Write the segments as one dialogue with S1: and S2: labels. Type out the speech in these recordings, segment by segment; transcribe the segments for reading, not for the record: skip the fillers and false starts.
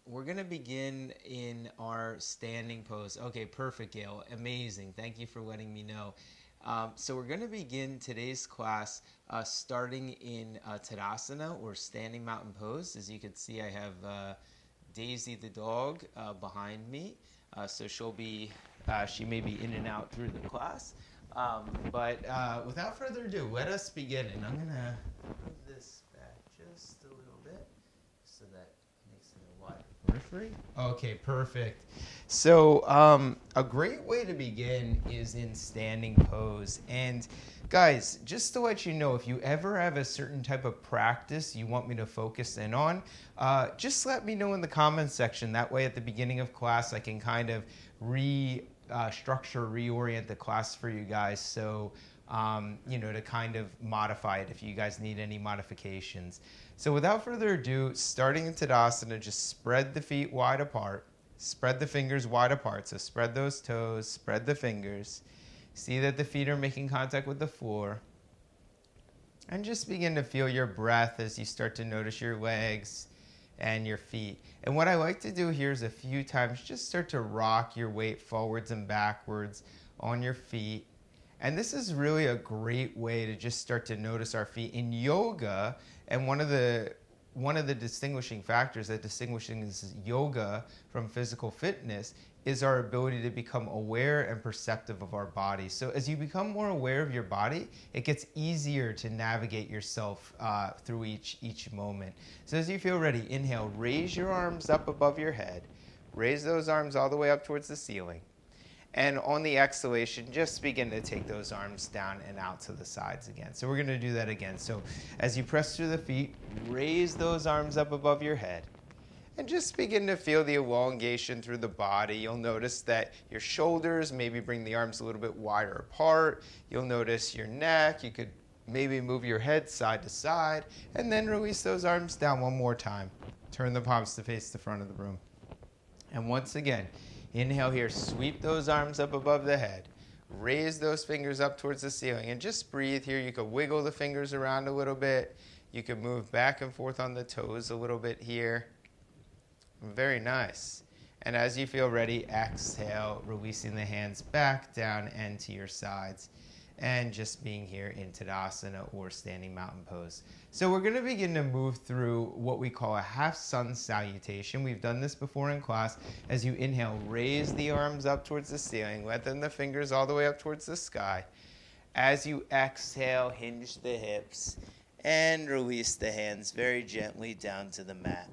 S1: We're going to begin in our standing pose. Okay, perfect, Gail. Amazing. Thank you for letting me know. So we're going to begin today's class starting in Tadasana, or standing mountain pose. As you can see, I have Daisy the dog behind me. So she may be in and out through the class. But without further ado, let us begin. And I'm going to move this back just a little bit so that makes it a lot periphery. Okay, perfect. So a great way to begin is in standing pose. And guys, just to let you know, if you ever have a certain type of practice you want me to focus in on, just let me know in the comments section. That way at the beginning of class I can kind of reorient the class for you guys. So to kind of modify it if you guys need any modifications. So without further ado, starting in Tadasana, just spread the feet wide apart. Spread the fingers wide apart. So spread those toes, spread the fingers. See that the feet are making contact with the floor. And just begin to feel your breath as you start to notice your legs and your feet. And what I like to do here is a few times just start to rock your weight forwards and backwards on your feet. And this is really a great way to just start to notice our feet. In yoga, and one of the distinguishing factors that distinguishes yoga from physical fitness is our ability to become aware and perceptive of our body. So as you become more aware of your body, it gets easier to navigate yourself through each moment. So as you feel ready, inhale, raise your arms up above your head. Raise those arms all the way up towards the ceiling. And on the exhalation, just begin to take those arms down and out to the sides again. So we're going to do that again. So as you press through the feet, raise those arms up above your head. And just begin to feel the elongation through the body. You'll notice that your shoulders, maybe bring the arms a little bit wider apart. You'll notice your neck. You could maybe move your head side to side. And then release those arms down one more time. Turn the palms to face the front of the room. And once again, inhale here, sweep those arms up above the head. Raise those fingers up towards the ceiling and just breathe here. You could wiggle the fingers around a little bit. You could move back and forth on the toes a little bit here. Very nice. And as you feel ready, exhale, releasing the hands back down and to your sides. And just being here in Tadasana, or standing mountain pose. So we're going to begin to move through what we call a half sun salutation. We've done this before in class. As you inhale, raise the arms up towards the ceiling. Lengthen the fingers all the way up towards the sky. As you exhale, hinge the hips and release the hands very gently down to the mat.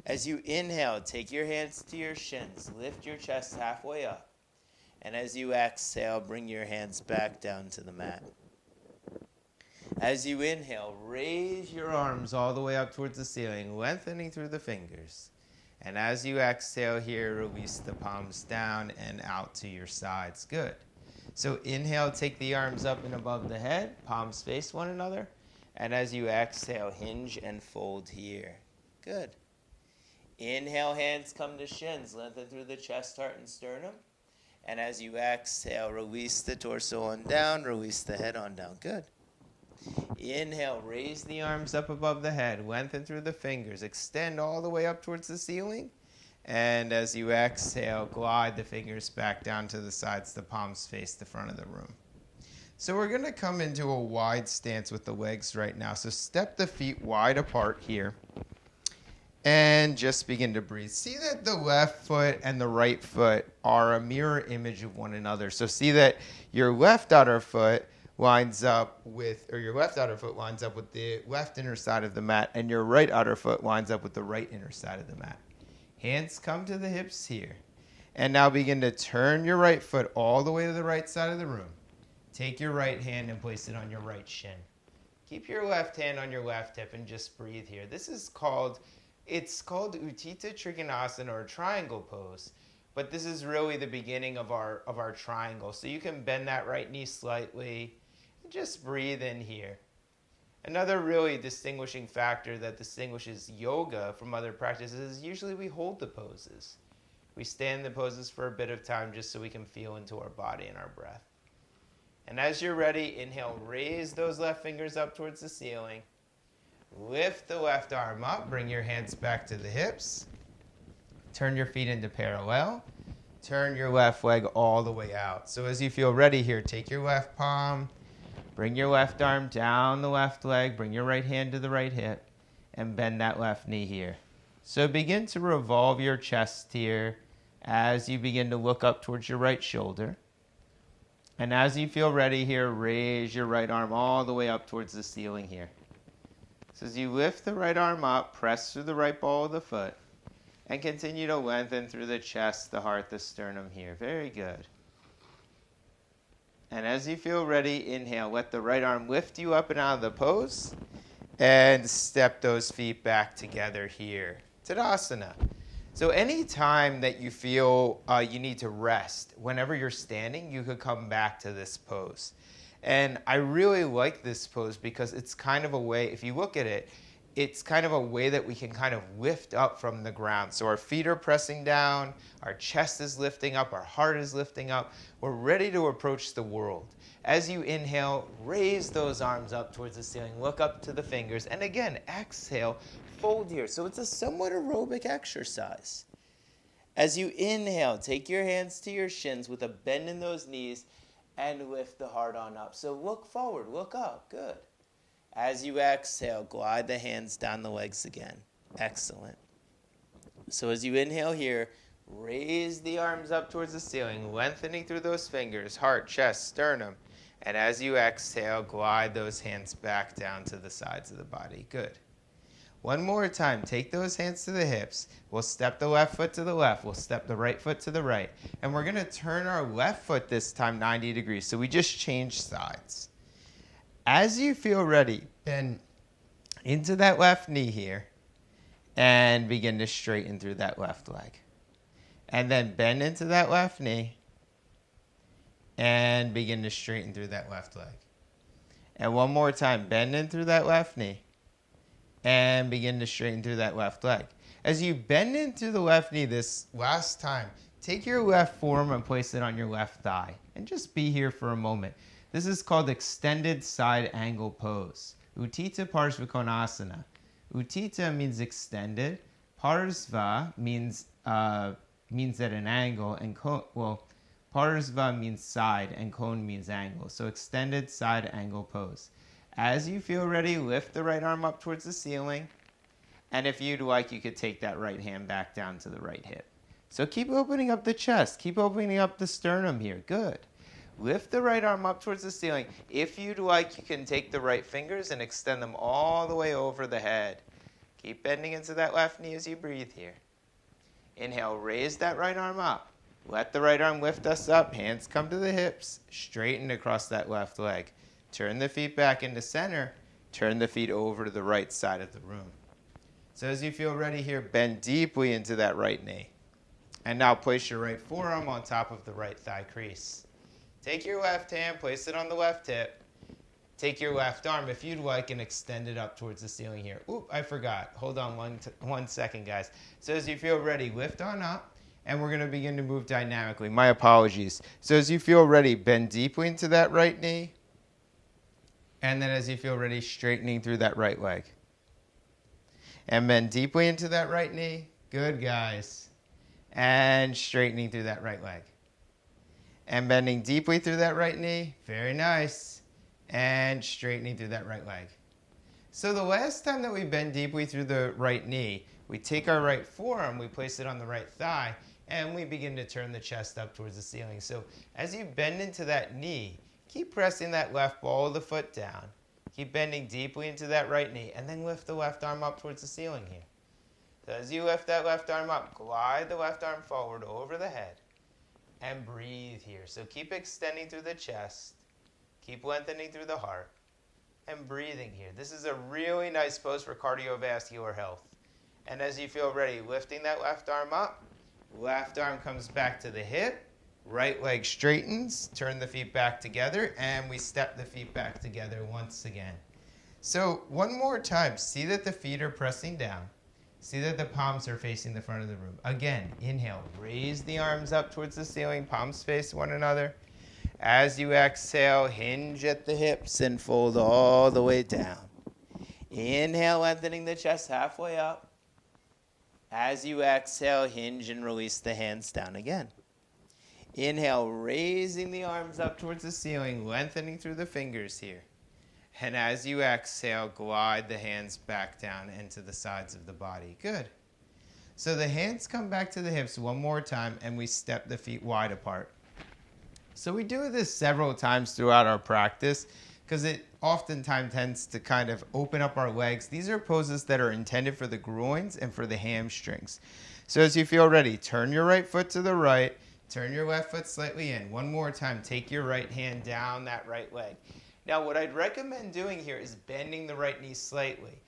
S1: As you inhale, take your hands to your shins. Lift your chest halfway up. And as you exhale, bring your hands back down to the mat. As you inhale, raise your arms all the way up towards the ceiling, lengthening through the fingers. And as you exhale here, release the palms down and out to your sides. Good. So inhale, take the arms up and above the head, palms face one another. And as you exhale, hinge and fold here. Good. Inhale, hands come to shins, lengthen through the chest, heart, and sternum. And as you exhale, release the torso on down, release the head on down. Good. Inhale, raise the arms up above the head, lengthen through the fingers, extend all the way up towards the ceiling. And as you exhale, glide the fingers back down to the sides, the palms face the front of the room. So we're going to come into a wide stance with the legs right now. So step the feet wide apart here. And just begin to breathe. See that the left foot and the right foot are a mirror image of one another. So see that your left outer foot lines up with the left inner side of the mat, and your right outer foot lines up with the right inner side of the mat. Hands come to the hips here. And now begin to turn your right foot all the way to the right side of the room. Take your right hand and place it on your right shin. Keep your left hand on your left hip and just breathe here. It's called Utthita Trikonasana, or triangle pose, but this is really the beginning of our triangle. So you can bend that right knee slightly and just breathe in here. Another really distinguishing factor that distinguishes yoga from other practices is usually we hold the poses. We stay in the poses for a bit of time just so we can feel into our body and our breath. And as you're ready, inhale, raise those left fingers up towards the ceiling. Lift the left arm up. Bring your hands back to the hips. Turn your feet into parallel. Turn your left leg all the way out. So as you feel ready here, take your left palm, bring your left arm down the left leg, bring your right hand to the right hip, and bend that left knee here. So begin to revolve your chest here as you begin to look up towards your right shoulder. And as you feel ready here, raise your right arm all the way up towards the ceiling here. So as you lift the right arm up, press through the right ball of the foot, and continue to lengthen through the chest, the heart, the sternum here. Very good. And as you feel ready, inhale. Let the right arm lift you up and out of the pose. And step those feet back together here. Tadasana. So anytime that you feel you need to rest, whenever you're standing, you could come back to this pose. And I really like this pose because it's kind of a way, if you look at it, it's kind of a way that we can kind of lift up from the ground. So our feet are pressing down, our chest is lifting up, our heart is lifting up. We're ready to approach the world. As you inhale, raise those arms up towards the ceiling, look up to the fingers, and again, exhale, fold here. So it's a somewhat aerobic exercise. As you inhale, take your hands to your shins with a bend in those knees and lift the heart on up. So look forward, look up, good. As you exhale, glide the hands down the legs again. Excellent. So as you inhale here, raise the arms up towards the ceiling, lengthening through those fingers, heart, chest, sternum. And as you exhale, glide those hands back down to the sides of the body. Good. One more time, take those hands to the hips. We'll step the left foot to the left. We'll step the right foot to the right. And we're going to turn our left foot this time 90 degrees. So we just changed sides. As you feel ready, bend into that left knee here and begin to straighten through that left leg. And then bend into that left knee and begin to straighten through that left leg. And one more time, bend in through that left knee and begin to straighten through that left leg. As you bend into the left knee this last time, take your left forearm and place it on your left thigh and just be here for a moment. This is called extended side angle pose. Utthita Parsvakonasana. Utthita means extended. Parsva means at an angle, and Parsva means side, and Kon means angle. So extended side angle pose. As you feel ready, lift the right arm up towards the ceiling. And if you'd like, you could take that right hand back down to the right hip. So keep opening up the chest. Keep opening up the sternum here. Good. Lift the right arm up towards the ceiling. If you'd like, you can take the right fingers and extend them all the way over the head. Keep bending into that left knee as you breathe here. Inhale, raise that right arm up. Let the right arm lift us up. Hands come to the hips. Straighten across that left leg. Turn the feet back into center. Turn the feet over to the right side of the room. So as you feel ready here, bend deeply into that right knee. And now place your right forearm on top of the right thigh crease. Take your left hand, place it on the left hip. Take your left arm, if you'd like, and extend it up towards the ceiling here. Oop, I forgot. Hold on one second, guys. So as you feel ready, lift on up, and we're going to begin to move dynamically. My apologies. So as you feel ready, bend deeply into that right knee. And then as you feel ready, straightening through that right leg. And bend deeply into that right knee. Good, guys. And straightening through that right leg. And bending deeply through that right knee. Very nice. And straightening through that right leg. So the last time that we bend deeply through the right knee, we take our right forearm, we place it on the right thigh, and we begin to turn the chest up towards the ceiling. So as you bend into that knee, keep pressing that left ball of the foot down. Keep bending deeply into that right knee, and then lift the left arm up towards the ceiling here. So as you lift that left arm up, glide the left arm forward over the head. And breathe here. So keep extending through the chest. Keep lengthening through the heart. And breathing here. This is a really nice pose for cardiovascular health. And as you feel ready, lifting that left arm up. Left arm comes back to the hip. Right leg straightens. Turn the feet back together. And we step the feet back together once again. So one more time. See that the feet are pressing down. See that the palms are facing the front of the room. Again, inhale. Raise the arms up towards the ceiling. Palms face one another. As you exhale, hinge at the hips and fold all the way down. Inhale, lengthening the chest halfway up. As you exhale, hinge and release the hands down again. Inhale, raising the arms up towards the ceiling, lengthening through the fingers here. And as you exhale, glide the hands back down into the sides of the body. Good. So the hands come back to the hips one more time, and we step the feet wide apart. So we do this several times throughout our practice because it oftentimes tends to kind of open up our legs. These are poses that are intended for the groins and for the hamstrings. So as you feel ready, turn your right foot to the right, turn your left foot slightly in. One more time, take your right hand down that right leg. Now what I'd recommend doing here is bending the right knee slightly.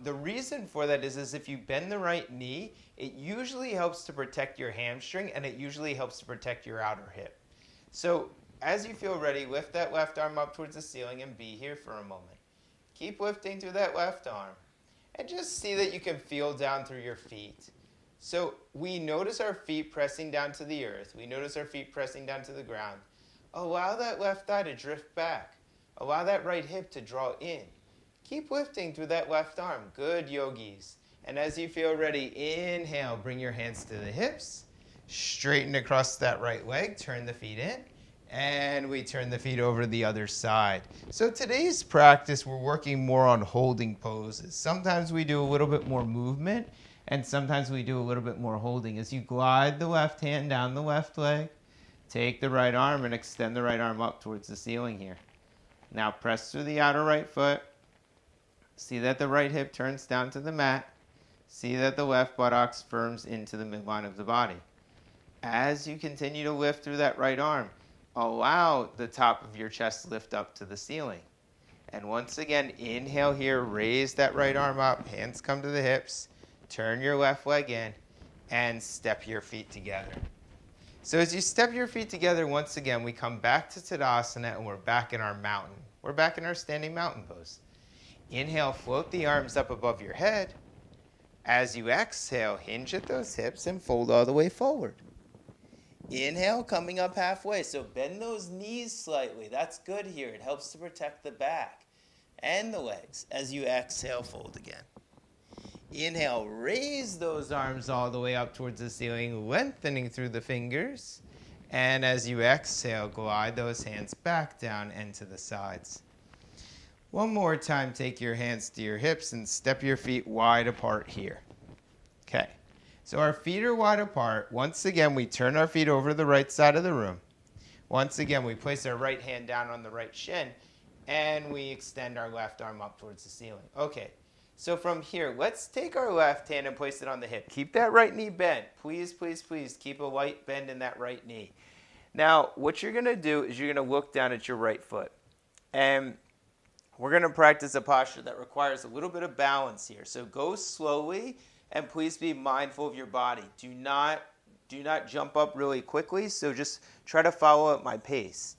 S1: The reason for that is if you bend the right knee, it usually helps to protect your hamstring and it usually helps to protect your outer hip. So as you feel ready, lift that left arm up towards the ceiling and be here for a moment. Keep lifting through that left arm and just see that you can feel down through your feet. So we notice our feet pressing down to the earth. We notice our feet pressing down to the ground. Allow that left thigh to drift back. Allow that right hip to draw in. Keep lifting through that left arm. Good, yogis. And as you feel ready, inhale, bring your hands to the hips. Straighten across that right leg. Turn the feet in. And we turn the feet over to the other side. So today's practice, we're working more on holding poses. Sometimes we do a little bit more movement, and sometimes we do a little bit more holding. As you glide the left hand down the left leg, take the right arm and extend the right arm up towards the ceiling here. Now press through the outer right foot. See that the right hip turns down to the mat. See that the left buttocks firms into the midline of the body. As you continue to lift through that right arm, allow the top of your chest lift up to the ceiling. And once again, inhale here, raise that right arm up, hands come to the hips, turn your left leg in, and step your feet together. So as you step your feet together, once again, we come back to Tadasana and we're back in our mountain. We're back in our standing mountain pose. Inhale, float the arms up above your head. As you exhale, hinge at those hips and fold all the way forward. Inhale, coming up halfway. So bend those knees slightly. That's good here. It helps to protect the back and the legs. As you exhale, fold again. Inhale, raise those arms all the way up towards the ceiling, lengthening through the fingers. And as you exhale, glide those hands back down and to the sides. One more time, take your hands to your hips and step your feet wide apart here. Okay. So our feet are wide apart. Once again, we turn our feet over to the right side of the room. Once again, we place our right hand down on the right shin, and we extend our left arm up towards the ceiling. Okay, so from here, let's take our left hand and place it on the hip. Keep that right knee bent. Please, please, please keep a light bend in that right knee. Now, what you're going to do is you're going to look down at your right foot. And we're going to practice a posture that requires a little bit of balance here. So go slowly. And please be mindful of your body. Do not jump up really quickly, so just try to follow at my pace.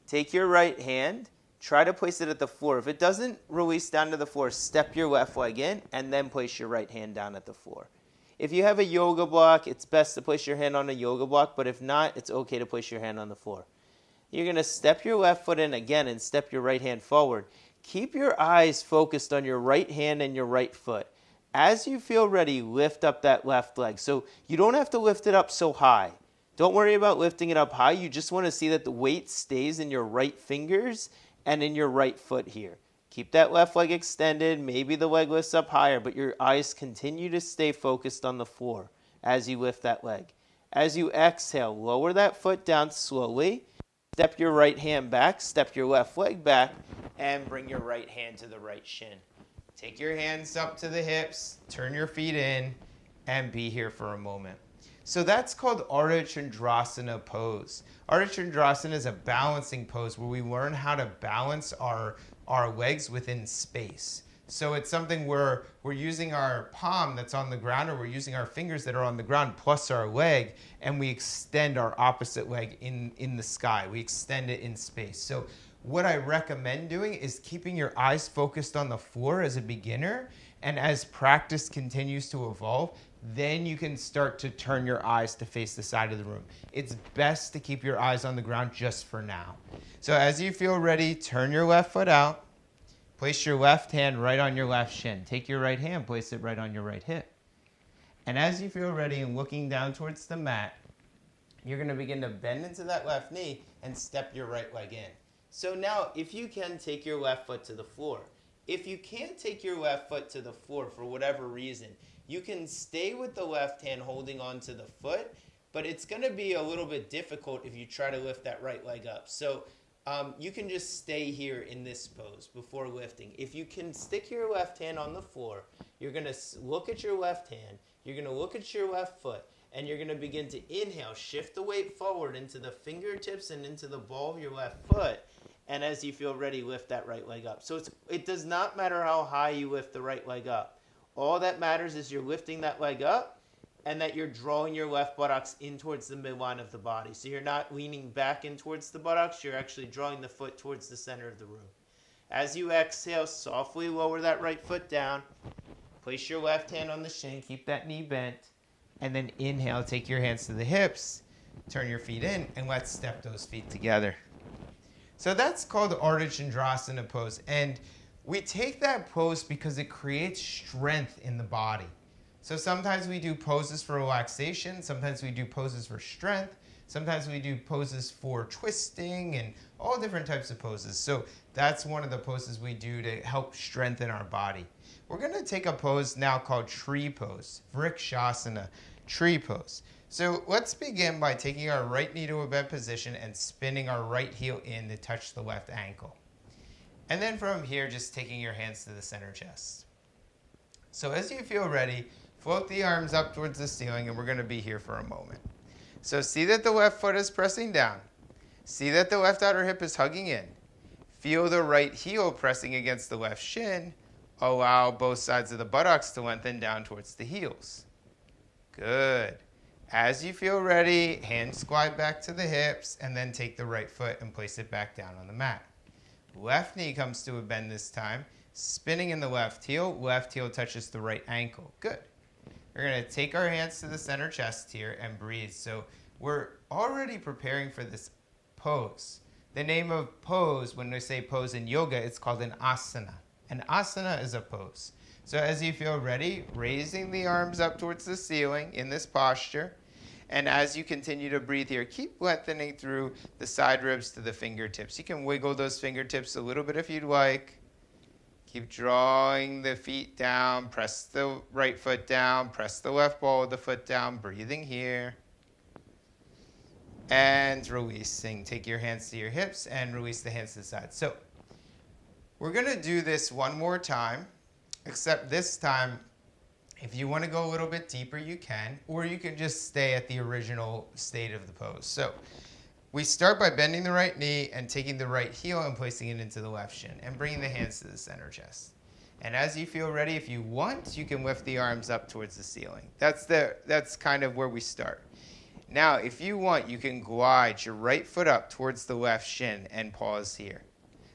S1: Take your right hand, try to place it at the floor. If it doesn't release down to the floor, step your left leg in, and then place your right hand down at the floor. If you have a yoga block, it's best to place your hand on a yoga block, but if not, it's okay to place your hand on the floor. You're going to step your left foot in again and step your right hand forward. Keep your eyes focused on your right hand and your right foot. As you feel ready, lift up that left leg. So you don't have to lift it up so high. Don't worry about lifting it up high. You just want to see that the weight stays in your right fingers and in your right foot here. Keep that left leg extended. Maybe the leg lifts up higher, but your eyes continue to stay focused on the floor as you lift that leg. As you exhale, lower that foot down slowly. Step your right hand back, step your left leg back, and bring your right hand to the right shin. Take your hands up to the hips, turn your feet in, and be here for a moment. So that's called Ardha Chandrasana pose. Ardha Chandrasana is a balancing pose where we learn how to balance our legs within space. So it's something where we're using our palm that's on the ground, or we're using our fingers that are on the ground plus our leg, and we extend our opposite leg in the sky. We extend it in space. So what I recommend doing is keeping your eyes focused on the floor as a beginner, and as practice continues to evolve, then you can start to turn your eyes to face the side of the room. It's best to keep your eyes on the ground just for now. So as you feel ready, turn your left foot out, Place your left hand right on your left shin. Take your right hand, place it right on your right hip. And as you feel ready and looking down towards the mat, you're going to begin to bend into that left knee and step your right leg in. So now, if you can, take your left foot to the floor. If you can't take your left foot to the floor for whatever reason, you can stay with the left hand holding on to the foot, but it's going to be a little bit difficult if you try to lift that right leg up. So you can just stay here in this pose before lifting. If you can stick your left hand on the floor, you're going to look at your left hand, you're going to look at your left foot, and you're going to begin to inhale, shift the weight forward into the fingertips and into the ball of your left foot. And as you feel ready, lift that right leg up. So it does not matter how high you lift the right leg up. All that matters is you're lifting that leg up and that you're drawing your left buttocks in towards the midline of the body. So you're not leaning back in towards the buttocks. You're actually drawing the foot towards the center of the room. As you exhale, softly lower that right foot down. Place your left hand on the shin. Keep that knee bent. And then inhale, take your hands to the hips, turn your feet in, and let's step those feet together. So that's called the Ardha Chandrasana pose. And we take that pose because it creates strength in the body. So sometimes we do poses for relaxation, sometimes we do poses for strength, sometimes we do poses for twisting and all different types of poses. So that's one of the poses we do to help strengthen our body. We're going to take a pose now called tree pose, Vrikshasana, tree pose. So let's begin by taking our right knee to a bent position and spinning our right heel in to touch the left ankle. And then from here, just taking your hands to the center chest. So as you feel ready, float the arms up towards the ceiling, and we're going to be here for a moment. So see that the left foot is pressing down. See that the left outer hip is hugging in. Feel the right heel pressing against the left shin. Allow both sides of the buttocks to lengthen down towards the heels. Good. As you feel ready, hands glide back to the hips, and then take the right foot and place it back down on the mat. Left knee comes to a bend this time, spinning in the left heel touches the right ankle. Good. We're going to take our hands to the center chest here and breathe. So we're already preparing for this pose. The name of pose, when we say pose in yoga, it's called an asana. An asana is a pose. So as you feel ready, raising the arms up towards the ceiling in this posture. And as you continue to breathe here, keep lengthening through the side ribs to the fingertips. You can wiggle those fingertips a little bit if you'd like. Keep drawing the feet down. Press the right foot down. Press the left ball of the foot down. Breathing here. And releasing. Take your hands to your hips and release the hands to the side. So we're going to do this one more time, except this time, if you want to go a little bit deeper, you can, or you can just stay at the original state of the pose. So we start by bending the right knee and taking the right heel and placing it into the left shin and bringing the hands to the center chest. And as you feel ready, if you want, you can lift the arms up towards the ceiling. That's kind of where we start. Now, if you want, you can glide your right foot up towards the left shin and pause here.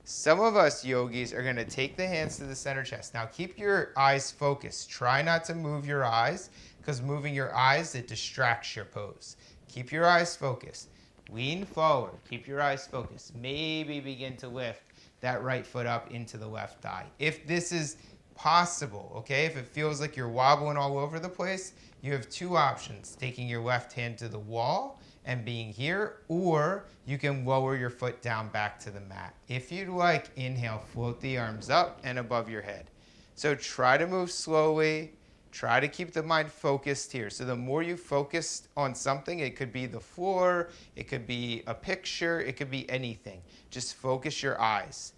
S1: Some of us yogis are going to take the hands to the center chest. Now, keep your eyes focused. Try not to move your eyes, because moving your eyes, it distracts your pose. Keep your eyes focused. Lean forward. Keep your eyes focused. Maybe begin to lift that right foot up into the left thigh. If this is possible, okay, if it feels like you're wobbling all over the place, you have two options: taking your left hand to the wall and being here, or you can lower your foot down back to the mat. If you'd like, inhale, float the arms up and above your head. So try to move slowly. Try to keep the mind focused here. So the more you focus on something, it could be the floor, it could be a picture, it could be anything. Just focus your eyes.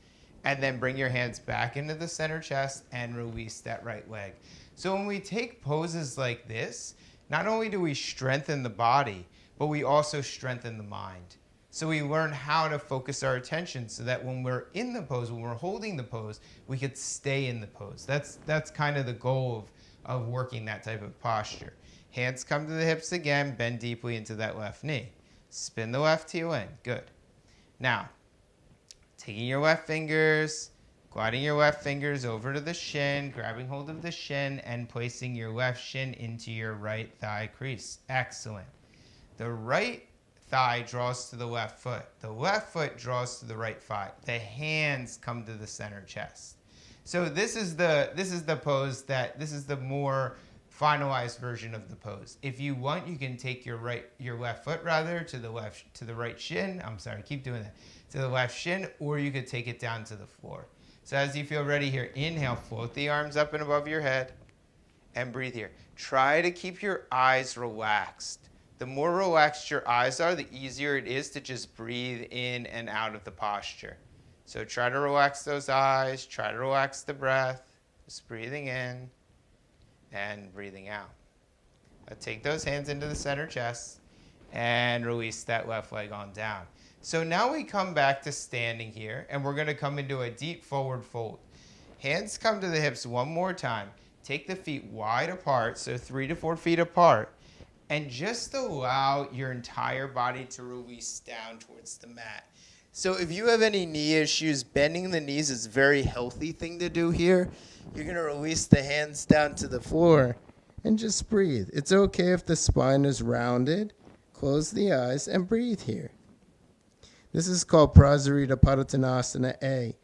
S1: And then bring your hands back into the center chest and release that right leg. So when we take poses like this, not only do we strengthen the body, but we also strengthen the mind. So we learn how to focus our attention so that when we're in the pose, when we're holding the pose, we could stay in the pose. That's kind of the goal of working that type of posture. Hands come to the hips again, bend deeply into that left knee. Spin the left heel in, good. Now, taking your left fingers, gliding your left fingers over to the shin, grabbing hold of the shin, and placing your left shin into your right thigh crease. Excellent. The right thigh draws to the left foot. The left foot draws to the right thigh. The hands come to the center chest. So this is the pose this is the more finalized version of the pose. If you want, you can take your left foot rather to the right shin. I'm sorry, keep doing that. To the left shin, or you could take it down to the floor. So as you feel ready here, inhale, float the arms up and above your head, and breathe here. Try to keep your eyes relaxed. The more relaxed your eyes are, the easier it is to just breathe in and out of the posture. So try to relax those eyes, try to relax the breath, just breathing in and breathing out. Take those hands into the center chest and release that left leg on down. So now we come back to standing here, and we're going to come into a deep forward fold. Hands come to the hips one more time. Take the feet wide apart, so 3 to 4 feet apart, and just allow your entire body to release down towards the mat. So if you have any knee issues, bending the knees is a very healthy thing to do here. You're going to release the hands down to the floor and just breathe. It's okay if the spine is rounded. Close the eyes and breathe here. This is called Prasarita Padottanasana A.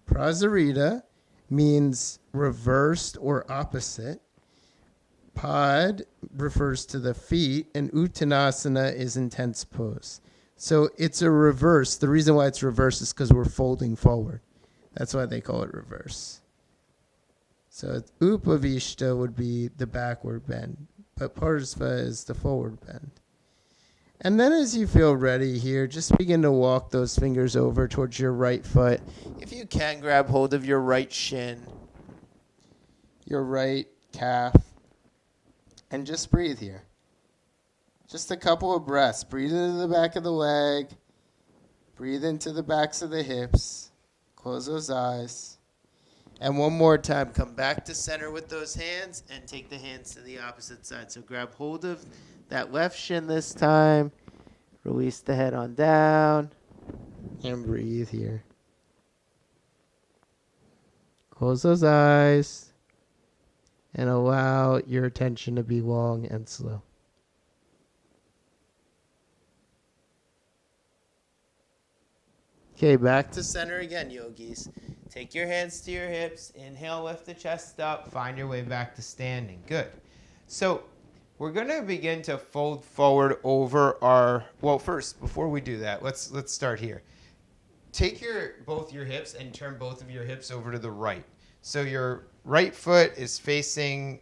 S1: Prasarita means reversed or opposite. Pad refers to the feet, and Uttanasana is intense pose. So it's a reverse. The reason why it's reverse is because we're folding forward. That's why they call it reverse. So Upavishta would be the backward bend, but Parsva is the forward bend. And then as you feel ready here, just begin to walk those fingers over towards your right foot. If you can, grab hold of your right shin, your right calf, and just breathe here. Just a couple of breaths. Breathe into the back of the leg. Breathe into the backs of the hips. Close those eyes. And one more time, come back to center with those hands and take the hands to the opposite side. So grab hold of that left shin this time. Release the head on down. And breathe here. Close those eyes. And allow your attention to be long and slow. Okay, back to center again, yogis. Take your hands to your hips. Inhale, lift the chest up. Find your way back to standing. Good. So we're going to begin to fold forward over our... Well, first, before we do that, let's start here. Take both your hips and turn both of your hips over to the right. So your right foot is facing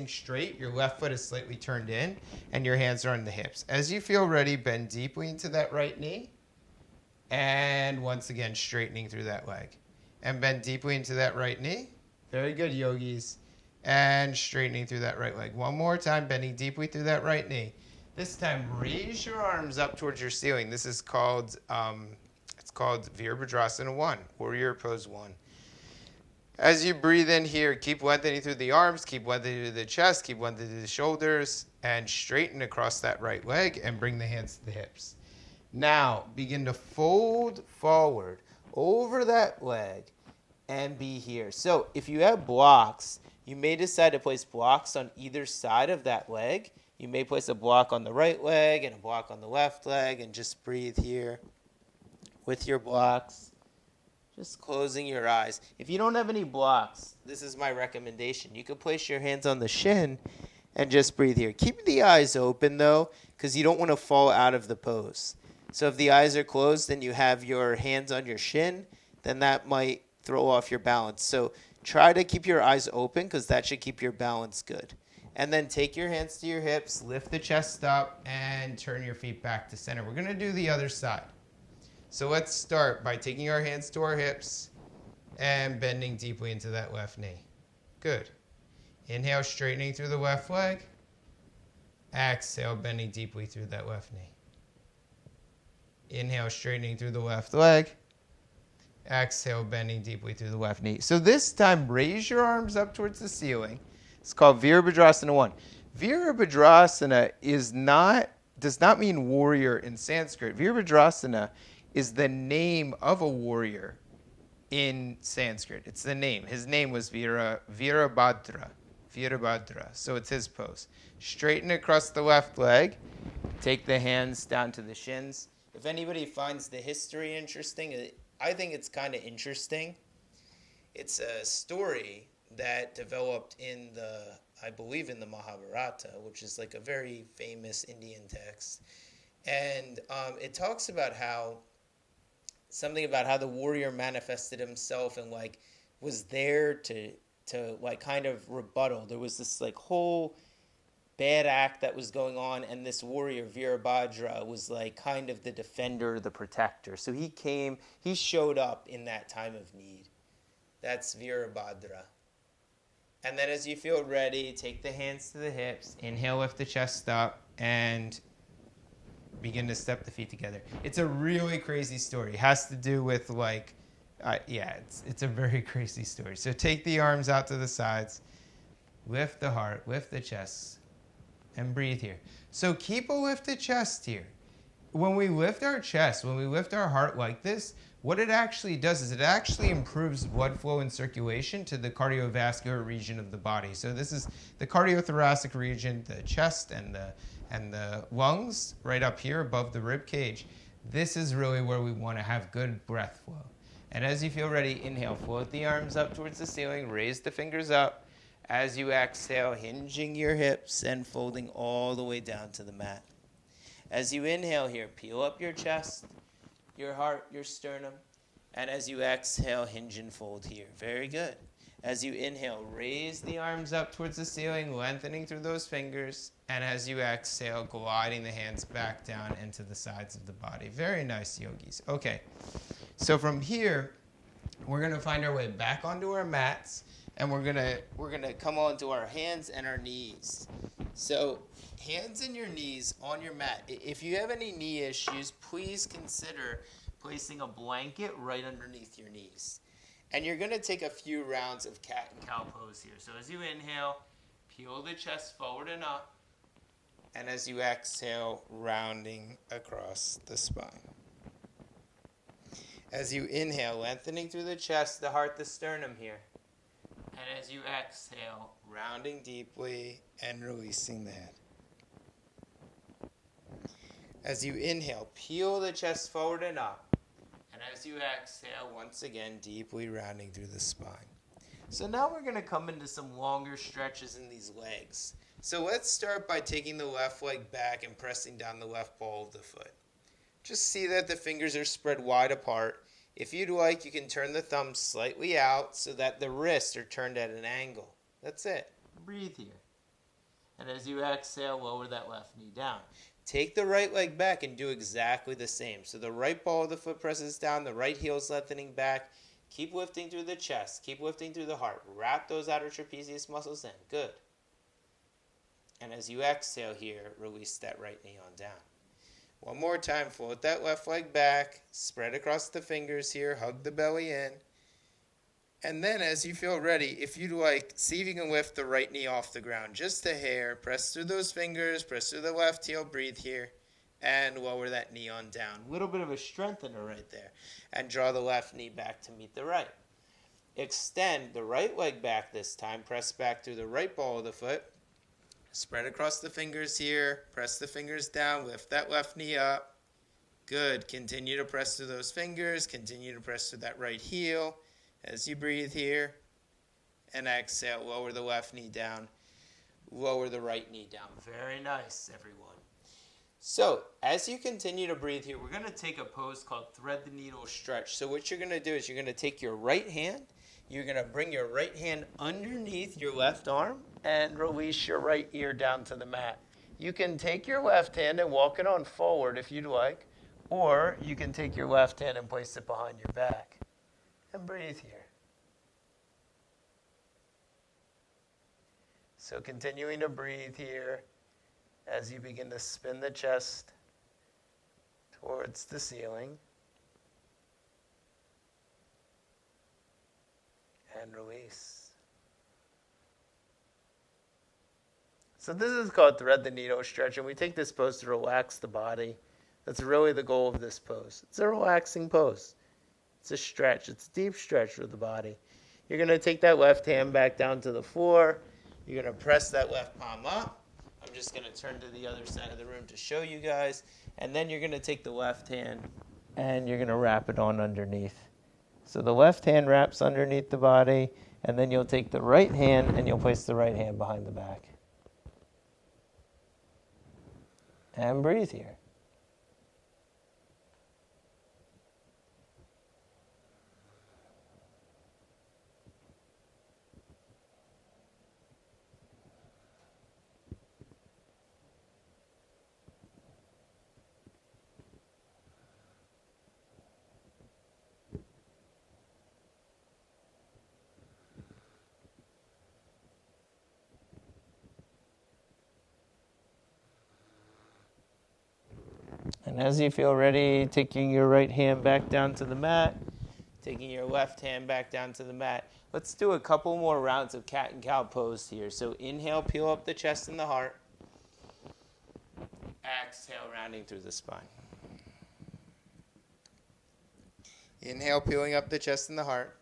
S1: straight. Your left foot is slightly turned in, and your hands are on the hips. As you feel ready, bend deeply into that right knee. And once again, straightening through that leg. And bend deeply into that right knee. Very good, yogis. And straightening through that right leg. One more time, bending deeply through that right knee. This time, raise your arms up towards your ceiling. This is called, it's called Virabhadrasana 1, Warrior Pose 1. As you breathe in here, keep lengthening through the arms, keep lengthening through the chest, keep lengthening through the shoulders, and straighten across that right leg and bring the hands to the hips. Now, begin to fold forward over that leg and be here. So, if you have blocks, you may decide to place blocks on either side of that leg. You may place a block on the right leg and a block on the left leg, and just breathe here with your blocks. Just closing your eyes. If you don't have any blocks, this is my recommendation. You could place your hands on the shin and just breathe here. Keep the eyes open, though, because you don't want to fall out of the pose. So if the eyes are closed and you have your hands on your shin, then that might throw off your balance. So try to keep your eyes open because that should keep your balance good. And then take your hands to your hips, lift the chest up, and turn your feet back to center. We're going to do the other side. So let's start by taking our hands to our hips and bending deeply into that left knee. Good. Inhale, straightening through the left leg. Exhale, bending deeply through that left knee. Inhale, straightening through the left leg. Exhale, bending deeply through the left knee. So this time, raise your arms up towards the ceiling. It's called Virabhadrasana 1. Virabhadrasana does not mean warrior in Sanskrit. Virabhadrasana is the name of a warrior in Sanskrit. It's the name. His name was Virabhadra. Virabhadra. So it's his pose. Straighten across the left leg. Take the hands down to the shins. If anybody finds the history interesting, I think it's kind of interesting. It's a story that developed in I believe in the Mahabharata, which is like a very famous Indian text. And it talks about something about how the warrior manifested himself and like was there to like kind of rebuttal. There was this like whole bad act that was going on, and this warrior Virabhadra was like kind of the defender, the protector. So he showed up in that time of need. That's Virabhadra. And then as you feel ready, take the hands to the hips, inhale, lift the chest up, and begin to step the feet together. It's a really crazy story. It has to do with like, it's a very crazy story. So take the arms out to the sides, lift the heart, lift the chest, and breathe here. So keep a lifted chest here. When we lift our chest, when we lift our heart like this, what it actually does is it actually improves blood flow and circulation to the cardiovascular region of the body. So this is the cardiothoracic region, the chest and the lungs right up here above the rib cage. This is really where we want to have good breath flow. And as you feel ready, inhale, float the arms up towards the ceiling, raise the fingers up. As you exhale, hinging your hips and folding all the way down to the mat. As you inhale here, peel up your chest, your heart, your sternum. And as you exhale, hinge and fold here. Very good. As you inhale, raise the arms up towards the ceiling, lengthening through those fingers. And as you exhale, gliding the hands back down into the sides of the body. Very nice, yogis. Okay, so from here, we're going to find our way back onto our mats. And we're gonna come onto our hands and our knees. So hands and your knees on your mat. If you have any knee issues, please consider placing a blanket right underneath your knees. And you're gonna take a few rounds of cat and cow pose here. So as you inhale, peel the chest forward and up. And as you exhale, rounding across the spine. As you inhale, lengthening through the chest, the heart, the sternum here. And as you exhale, rounding deeply and releasing the head. As you inhale, peel the chest forward and up. And as you exhale, once again, deeply rounding through the spine. So now we're going to come into some longer stretches in these legs. So let's start by taking the left leg back and pressing down the left ball of the foot. Just see that the fingers are spread wide apart. If you'd like, you can turn the thumbs slightly out so that the wrists are turned at an angle. That's it. Breathe here. And as you exhale, lower that left knee down. Take the right leg back and do exactly the same. So the right ball of the foot presses down, the right heel is lengthening back. Keep lifting through the chest. Keep lifting through the heart. Wrap those outer trapezius muscles in. Good. And as you exhale here, release that right knee on down. One more time, float that left leg back, spread across the fingers here, hug the belly in. And then as you feel ready, if you'd like, see if you can lift the right knee off the ground, just a hair. Press through those fingers, press through the left heel, breathe here, and lower that knee on down. A little bit of a strengthener right there. And draw the left knee back to meet the right. Extend the right leg back this time, press back through the right ball of the foot. Spread across the fingers here. Press the fingers down. Lift that left knee up. Good. Continue to press through those fingers. Continue to press through that right heel as you breathe here. And exhale. Lower the left knee down. Lower the right knee down. Very nice, everyone. So, as you continue to breathe here, we're going to take a pose called thread the needle stretch. So what you're going to do is you're going to take your right hand. You're going to bring your right hand underneath your left arm and release your right ear down to the mat. You can take your left hand and walk it on forward if you'd like, or you can take your left hand and place it behind your back. And breathe here. So continuing to breathe here as you begin to spin the chest towards the ceiling. And release. So this is called thread the needle stretch, and we take this pose to relax the body. That's really the goal of this pose. It's a relaxing pose. It's a stretch. It's a deep stretch for the body. You're going to take that left hand back down to the floor. You're going to press that left palm up. I'm just going to turn to the other side of the room to show you guys. And then you're going to take the left hand and you're going to wrap it on underneath. So the left hand wraps underneath the body, and then you'll take the right hand and you'll place the right hand behind the back. And breathe here. And as you feel ready, taking your right hand back down to the mat, taking your left hand back down to the mat. Let's do a couple more rounds of cat and cow pose here. So inhale, peel up the chest and the heart. Exhale, rounding through the spine. Inhale, peeling up the chest and the heart.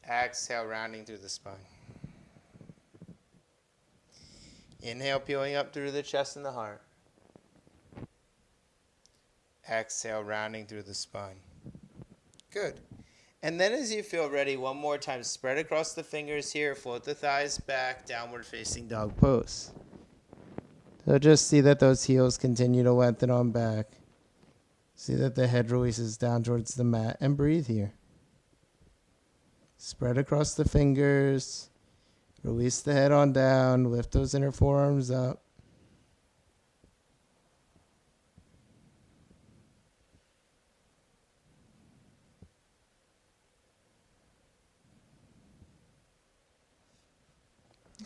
S1: Exhale, rounding through the spine. Inhale, peeling up through the chest and the heart. Exhale, rounding through the spine. Good. And then as you feel ready, one more time, spread across the fingers here, float the thighs back, downward facing dog pose. So just see that those heels continue to lengthen on back. See that the head releases down towards the mat, and breathe here. Spread across the fingers, release the head on down, lift those inner forearms up.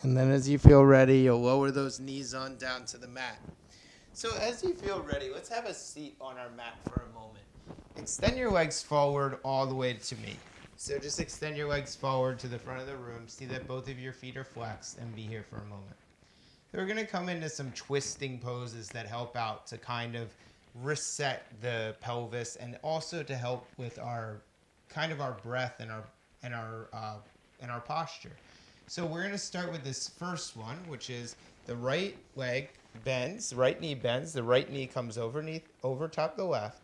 S1: And then as you feel ready, you'll lower those knees on down to the mat. So as you feel ready, let's have a seat on our mat for a moment. Extend your legs forward all the way to me. So just extend your legs forward to the front of the room. See that both of your feet are flexed, and be here for a moment. We're going to come into some twisting poses that help out to kind of reset the pelvis, and also to help with our kind of our breath and our posture. So we're going to start with this first one, which is the right leg bends, the right knee bends, the right knee comes over top the left.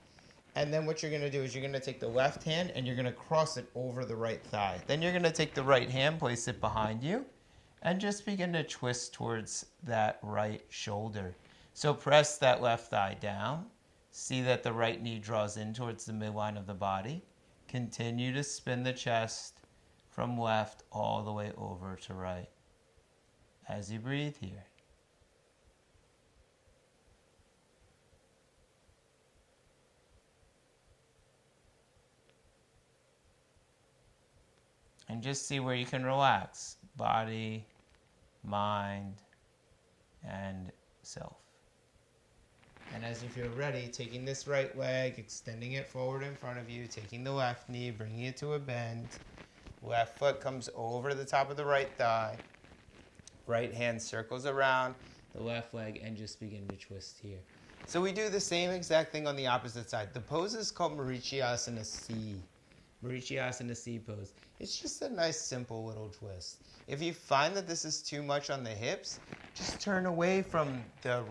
S1: And then what you're going to do is you're going to take the left hand and you're going to cross it over the right thigh. Then you're going to take the right hand, place it behind you, and just begin to twist towards that right shoulder. So press that left thigh down. See that the right knee draws in towards the midline of the body. Continue to spin the chest from left all the way over to right as you breathe here. And just see where you can relax, body, mind, and self. And as you feel ready, taking this right leg, extending it forward in front of you, taking the left knee, bringing it to a bend. Left foot comes over the top of the right thigh. Right hand circles around the left leg, and just begin to twist here. So we do the same exact thing on the opposite side. The pose is called Marichyasana C. Marichyasana C pose. It's just a nice, simple little twist. If you find that this is too much on the hips, just turn away from the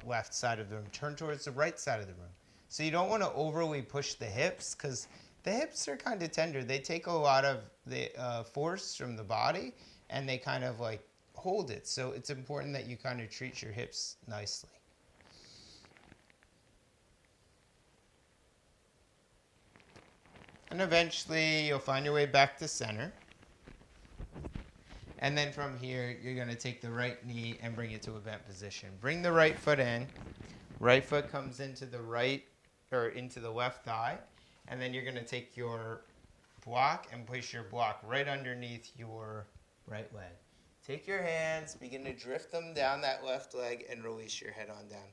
S1: left side of the room. Turn towards the right side of the room. So you don't want to overly push the hips, because the hips are kind of tender. They take a lot of the force from the body, and they kind of like hold it. So it's important that you kind of treat your hips nicely. And eventually you'll find your way back to center. And then from here, you're going to take the right knee and bring it to a bent position. Bring the right foot in. Right foot comes into the left thigh. And then you're going to take your block and place your block right underneath your right leg. Take your hands, begin to drift them down that left leg, and release your head on down.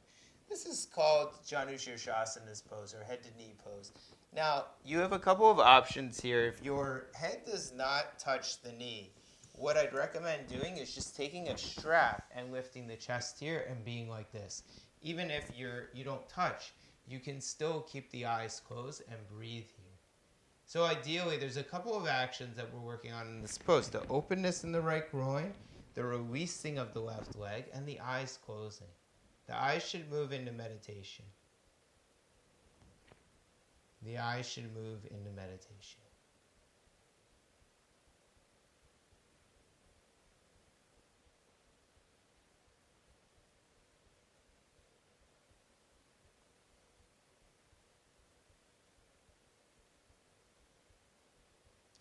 S1: This is called Janushirshasana pose, or head to knee pose. Now, you have a couple of options here. If your head does not touch the knee, what I'd recommend doing is just taking a strap and lifting the chest here and being like this. Even if you don't touch, you can still keep the eyes closed and breathe here. So ideally, there's a couple of actions that we're working on in this pose. The openness in the right groin, the releasing of the left leg, and the eyes closing. The eyes should move into meditation. The eyes should move into meditation.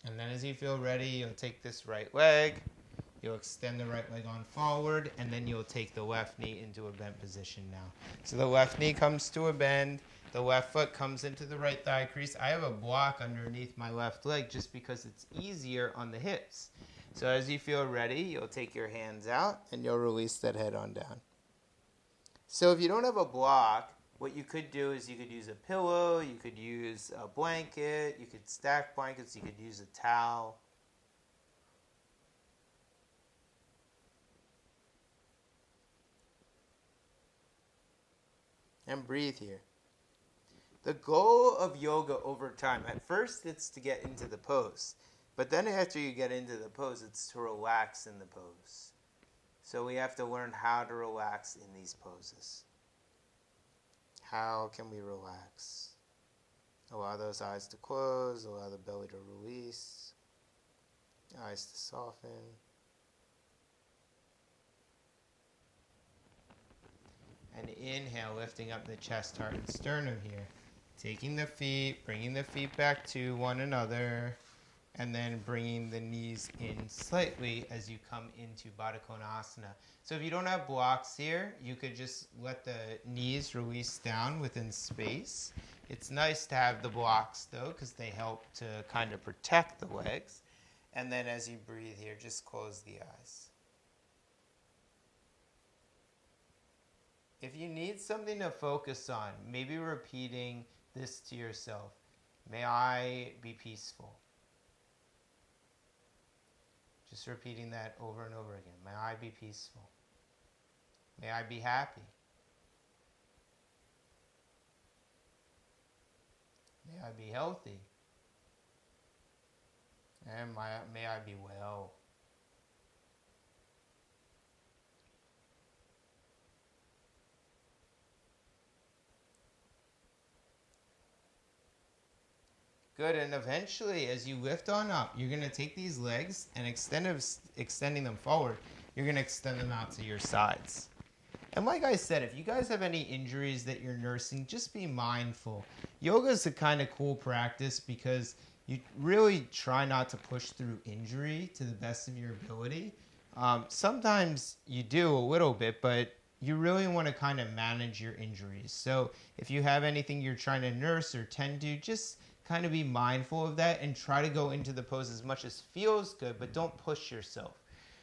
S1: And then as you feel ready, you'll take this right leg, you'll extend the right leg on forward, and then you'll take the left knee into a bent position now. So the left knee comes to a bend, the left foot comes into the right thigh crease. I have a block underneath my left leg just because it's easier on the hips. So as you feel ready, you'll take your hands out and you'll release that head on down. So if you don't have a block, what you could do is you could use a pillow, you could use a blanket, you could stack blankets, you could use a towel. And breathe here. The goal of yoga over time, at first it's to get into the pose. But then after you get into the pose, it's to relax in the pose. So we have to learn how to relax in these poses. How can we relax? Allow those eyes to close, allow the belly to release, eyes to soften. And inhale, lifting up the chest, heart, and sternum here. Taking the feet, bringing the feet back to one another, and then bringing the knees in slightly as you come into Baddha Konasana. So if you don't have blocks here, you could just let the knees release down within space. It's nice to have the blocks though, because they help to kind of protect the legs. And then as you breathe here, just close the eyes. If you need something to focus on, maybe repeating this to yourself. May I be peaceful. Just repeating that over and over again. May I be peaceful. May I be happy. May I be healthy. And may I be well. Good, and eventually as you lift on up, you're going to take these legs and extending them forward, you're going to extend them out to your sides. And like I said, if you guys have any injuries that you're nursing, just be mindful. Yoga is a kind of cool practice because you really try not to push through injury to the best of your ability. Sometimes you do a little bit, but you really want to kind of manage your injuries. So if you have anything you're trying to nurse or tend to, just kind of be mindful of that and try to go into the pose as much as feels good, but don't push yourself.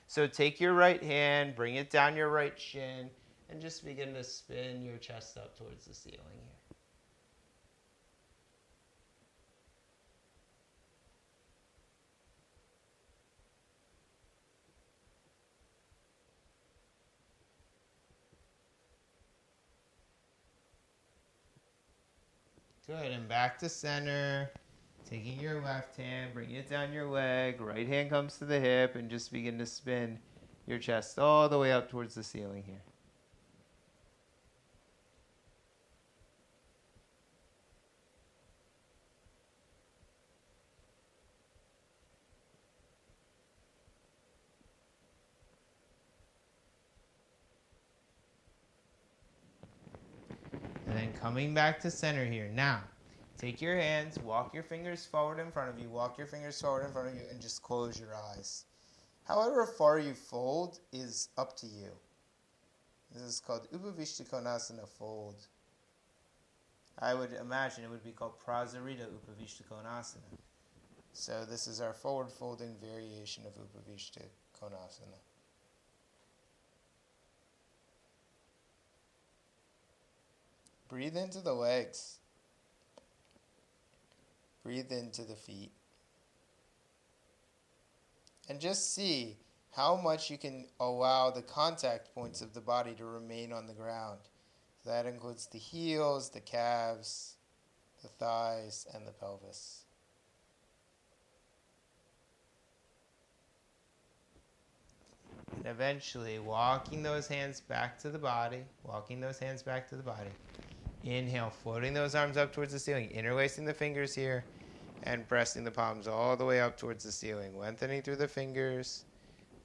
S1: So take your right hand, bring it down your right shin, and just begin to spin your chest up towards the ceiling here. Good, and back to center. Taking your left hand, bringing it down your leg, right hand comes to the hip, and just begin to spin your chest all the way up towards the ceiling here. And then coming back to center here. Now, take your hands, walk your fingers forward in front of you, walk your fingers forward in front of you, and just close your eyes. However far you fold is up to you. This is called Upavishta Konasana fold. I would imagine it would be called Prasarita Upavishta Konasana. So this is our forward folding variation of Upavishta Konasana. Breathe into the legs. Breathe into the feet. And just see how much you can allow the contact points of the body to remain on the ground. So that includes the heels, the calves, the thighs, and the pelvis. And eventually, walking those hands back to the body, Inhale, floating those arms up towards the ceiling, interlacing the fingers here, and pressing the palms all the way up towards the ceiling, lengthening through the fingers,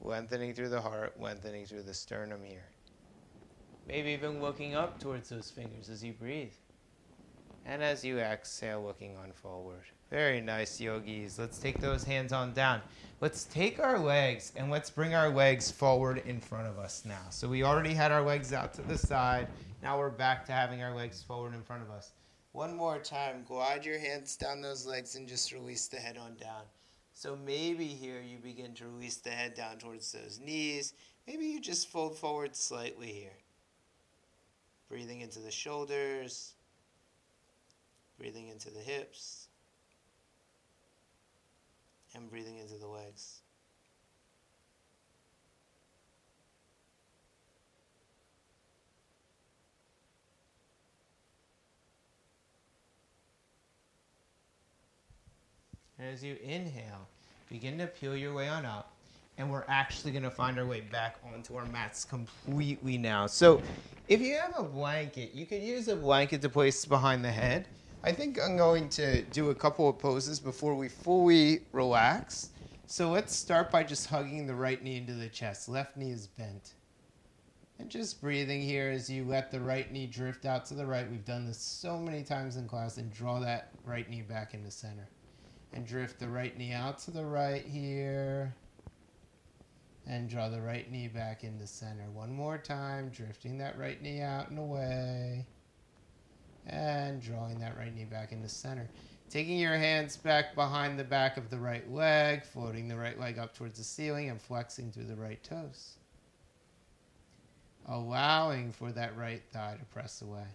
S1: lengthening through the heart, lengthening through the sternum here. Maybe even looking up towards those fingers as you breathe. And as you exhale, looking on forward. Very nice, yogis. Let's take those hands on down. Let's take our legs and let's bring our legs forward in front of us now. So we already had our legs out to the side. Now we're back to having our legs forward in front of us. One more time, glide your hands down those legs and just release the head on down. So maybe here you begin to release the head down towards those knees. Maybe you just fold forward slightly here. Breathing into the shoulders. Breathing into the hips. And breathing into the legs. And as you inhale, begin to peel your way on up. And we're actually going to find our way back onto our mats completely now. So if you have a blanket, you could use a blanket to place behind the head. I think I'm going to do a couple of poses before we fully relax. So let's start by just hugging the right knee into the chest. Left knee is bent. And just breathing here as you let the right knee drift out to the right. We've done this so many times in class. And draw that right knee back into center. And drift the right knee out to the right here. And draw the right knee back into center. One more time, drifting that right knee out and away. And drawing that right knee back into center. Taking your hands back behind the back of the right leg, floating the right leg up towards the ceiling and flexing through the right toes. Allowing for that right thigh to press away.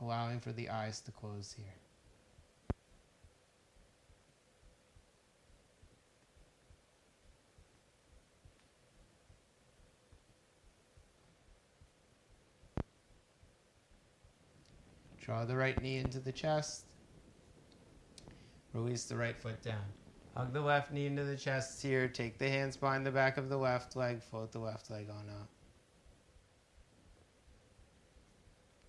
S1: Allowing for the eyes to close here. Draw the right knee into the chest. Release the right foot down. Hug the left knee into the chest here. Take the hands behind the back of the left leg. Float the left leg on up.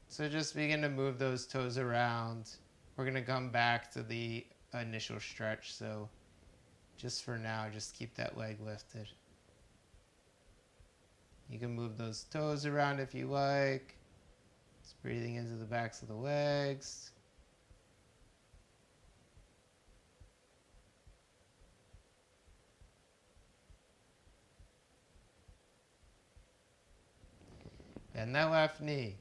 S1: So just begin to move those toes around. We're going to come back to the initial stretch. So just for now, just keep that leg lifted. You can move those toes around if you like. Just breathing into the backs of the legs. Bend that left knee.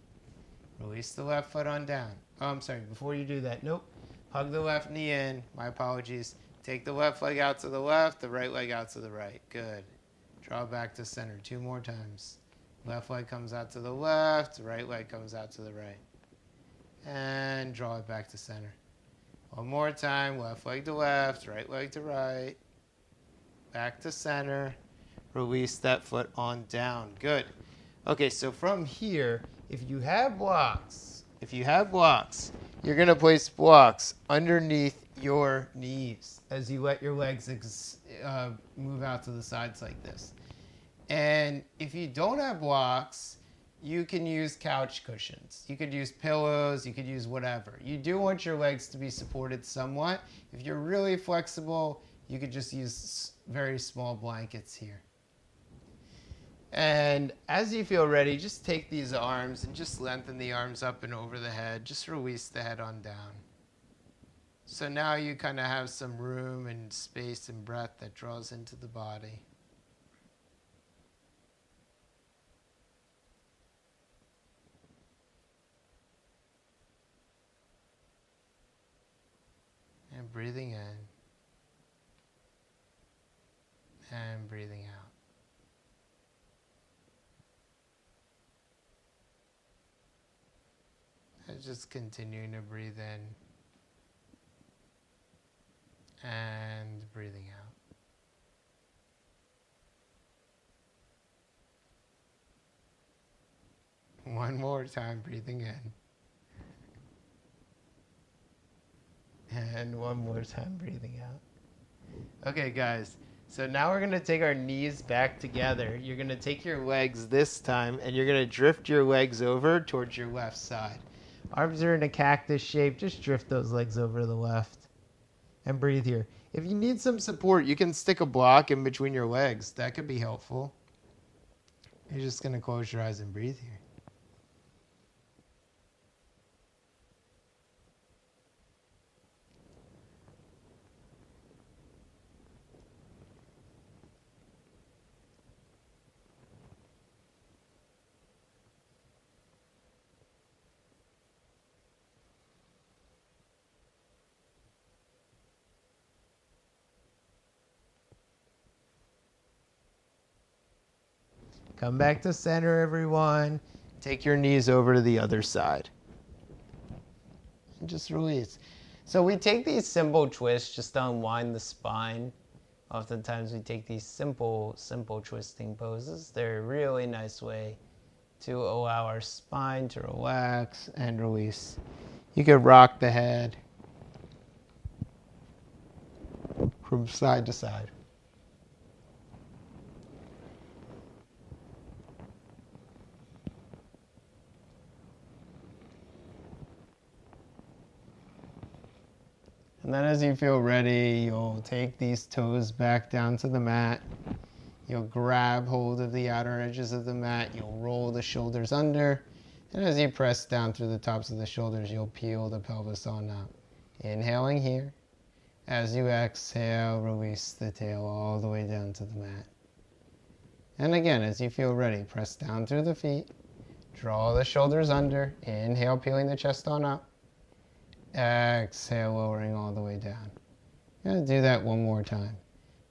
S1: Release the left foot on down. Oh, I'm sorry. Before you do that, nope. Hug the left knee in. My apologies. Take the left leg out to the left, the right leg out to the right. Good. Draw back to center 2 more times. Left leg comes out to the left, right leg comes out to the right. And draw it back to center. One more time, left leg to left, right leg to right. Back to center. Release that foot on down. Good. Okay, so from here, if you have blocks, you're going to place blocks underneath your knees as you let your legs move out to the sides like this. And if you don't have blocks, you can use couch cushions. You could use pillows. You could use whatever. You do want your legs to be supported somewhat. If you're really flexible, you could just use very small blankets here. And as you feel ready, just take these arms and just lengthen the arms up and over the head. Just release the head on down. So now you kind of have some room and space and breath that draws into the body. And breathing in. And breathing out. And just continuing to breathe in. And breathing out. One more time, breathing in. And one more time, breathing out. Okay, guys. So now we're going to take our knees back together. You're going to take your legs this time, and you're going to drift your legs over towards your left side. Arms are in a cactus shape. Just drift those legs over to the left and breathe here. If you need some support, you can stick a block in between your legs. That could be helpful. You're just going to close your eyes and breathe here. Come back to center, everyone. Take your knees over to the other side. And just release. So we take these simple twists just to unwind the spine. Oftentimes we take these simple twisting poses. They're a really nice way to allow our spine to relax and release. You could rock the head from side to side. And then as you feel ready, you'll take these toes back down to the mat. You'll grab hold of the outer edges of the mat. You'll roll the shoulders under. And as you press down through the tops of the shoulders, you'll peel the pelvis on up. Inhaling here. As you exhale, release the tail all the way down to the mat. And again, as you feel ready, press down through the feet. Draw the shoulders under. Inhale, peeling the chest on up. Exhale, lowering all the way down. I'm going to do that one more time.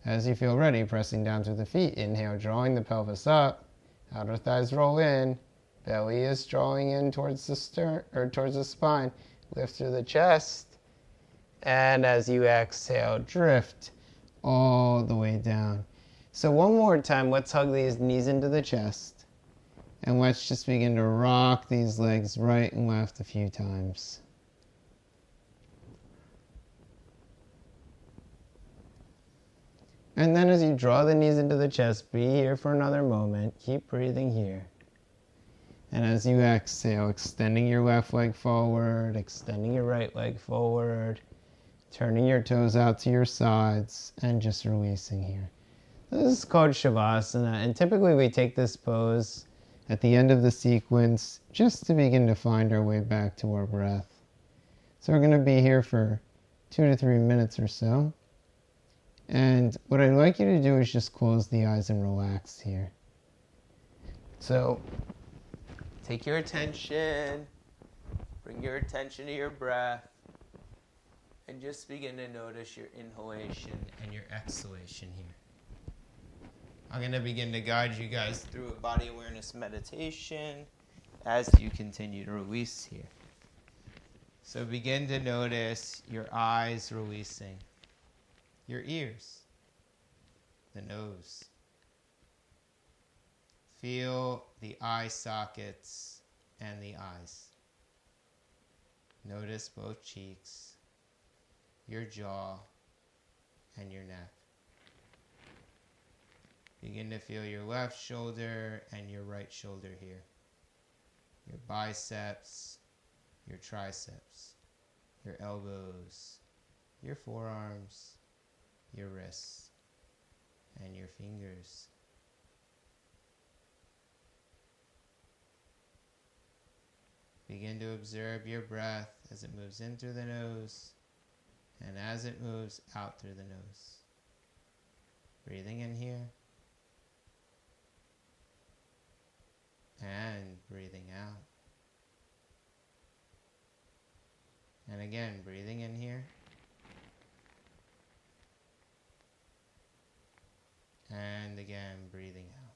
S1: As you feel ready, pressing down through the feet. Inhale, drawing the pelvis up. Outer thighs roll in. Belly is drawing in towards the spine. Lift through the chest. And as you exhale, drift all the way down. So one more time, let's hug these knees into the chest. And let's just begin to rock these legs right and left a few times. And then as you draw the knees into the chest, be here for another moment. Keep breathing here. And as you exhale, extending your left leg forward, extending your right leg forward, turning your toes out to your sides, and just releasing here. This is called Shavasana, and typically we take this pose at the end of the sequence just to begin to find our way back to our breath. So we're going to be here for 2 to 3 minutes or so. And what I'd like you to do is just close the eyes and relax here. So take your attention, bring your attention to your breath, and just begin to notice your inhalation and your exhalation here. I'm going to begin to guide you guys through a body awareness meditation as you continue to release here. So begin to notice your eyes releasing, your ears, the nose. Feel the eye sockets and the eyes. Notice both cheeks, your jaw, and your neck. Begin to feel your left shoulder and your right shoulder here. Your biceps, your triceps, your elbows, your forearms, your wrists, and your fingers. Begin to observe your breath as it moves in through the nose and as it moves out through the nose. Breathing in here and breathing out. And again, breathing in here and again, breathing out.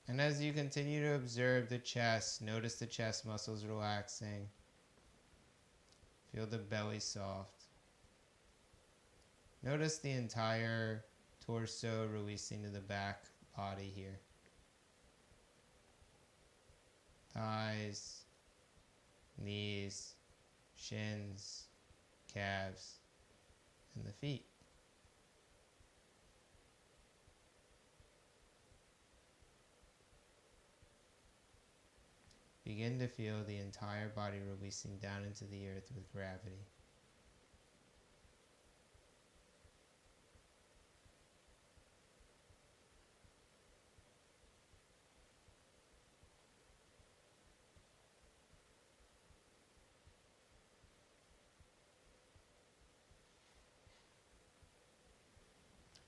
S1: And as you continue to observe the chest, notice the chest muscles relaxing. Feel the belly soft. Notice the entire torso releasing to the back body here. Thighs, knees, shins, calves, and the feet. Begin to feel the entire body releasing down into the earth with gravity.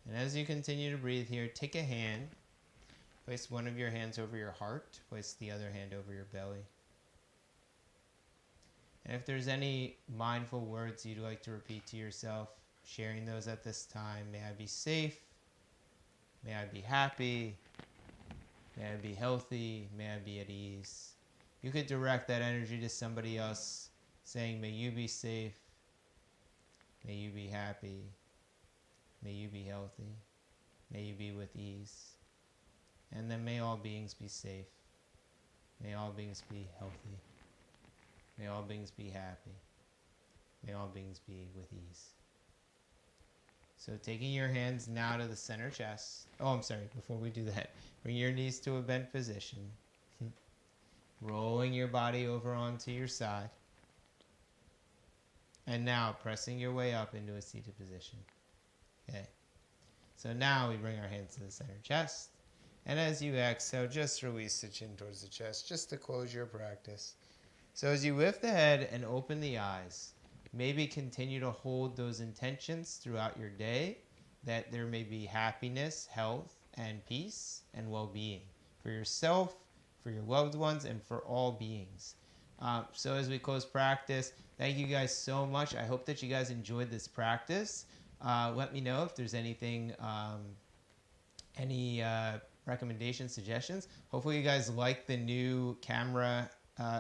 S1: And as you continue to breathe here, take a hand, place one of your hands over your heart, place the other hand over your belly. And if there's any mindful words you'd like to repeat to yourself, sharing those at this time. May I be safe. May I be happy. May I be healthy. May I be at ease. You could direct that energy to somebody else, saying, may you be safe. May you be happy. May you be healthy. May you be with ease. And then may all beings be safe. May all beings be healthy. May all beings be happy. May all beings be with ease. So taking your hands now to the center chest. Oh, I'm sorry. Before we do that, bring your knees to a bent position. Rolling your body over onto your side. And now pressing your way up into a seated position. Okay. So now we bring our hands to the center chest. And as you exhale, just release the chin towards the chest, just to close your practice. So as you lift the head and open the eyes, maybe continue to hold those intentions throughout your day, that there may be happiness, health, and peace, and well-being for yourself, for your loved ones, and for all beings. So as we close practice, thank you guys so much. I hope that you guys enjoyed this practice. Let me know if there's anything, any recommendations, suggestions. Hopefully you guys like the new camera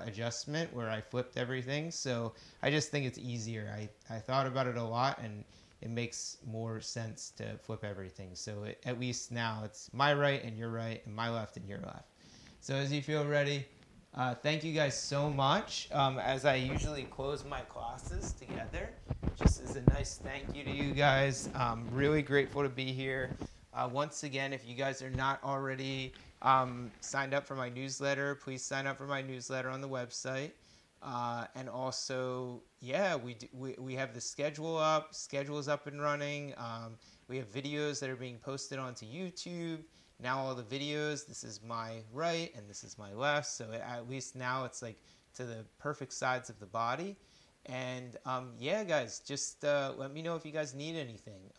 S1: adjustment where I flipped everything. So I just think it's easier. I thought about it a lot, and it makes more sense to flip everything. So at least now it's my right and your right, and my left and your left. So as you feel ready, thank you guys so much. As I usually close my classes together, just as a nice thank you to you guys. Really grateful to be here. Once again, if you guys are not already signed up for my newsletter, please sign up for my newsletter on the website. And also, yeah, we have the schedule up. Schedule is up and running. We have videos that are being posted onto YouTube. Now all the videos, this is my right and this is my left. So at least now it's like to the perfect sides of the body. And yeah, guys, just let me know if you guys need anything.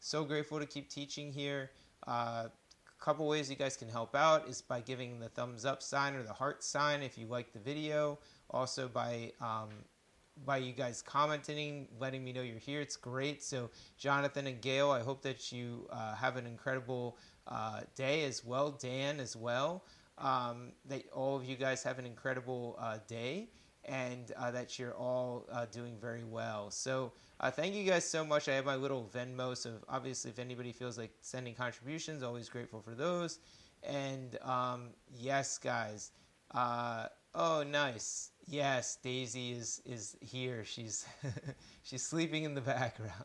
S1: So grateful to keep teaching here. A couple ways you guys can help out is by giving the thumbs up sign or the heart sign if you like the video. Also by you guys commenting, letting me know you're here. It's great. So Jonathan and Gail, I hope that you have an incredible day as well. Dan as well. That all of you guys have an incredible day. And that you're all doing very well. So thank you guys so much. I have my little Venmo, so obviously if anybody feels like sending contributions, always grateful for those. And yes, guys. Oh, nice. Yes, Daisy is here. She's she's sleeping in the background.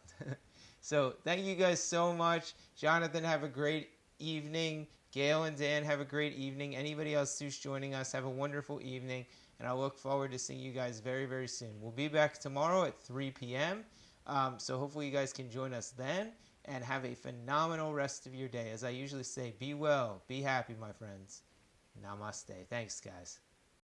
S1: So thank you guys so much. Jonathan, have a great evening. Gail and Dan, have a great evening. Anybody else who's joining us, have a wonderful evening. And I look forward to seeing you guys very, very soon. We'll be back tomorrow at 3 p.m. So hopefully you guys can join us then. And have a phenomenal rest of your day. As I usually say, be well, be happy, my friends. Namaste. Thanks, guys.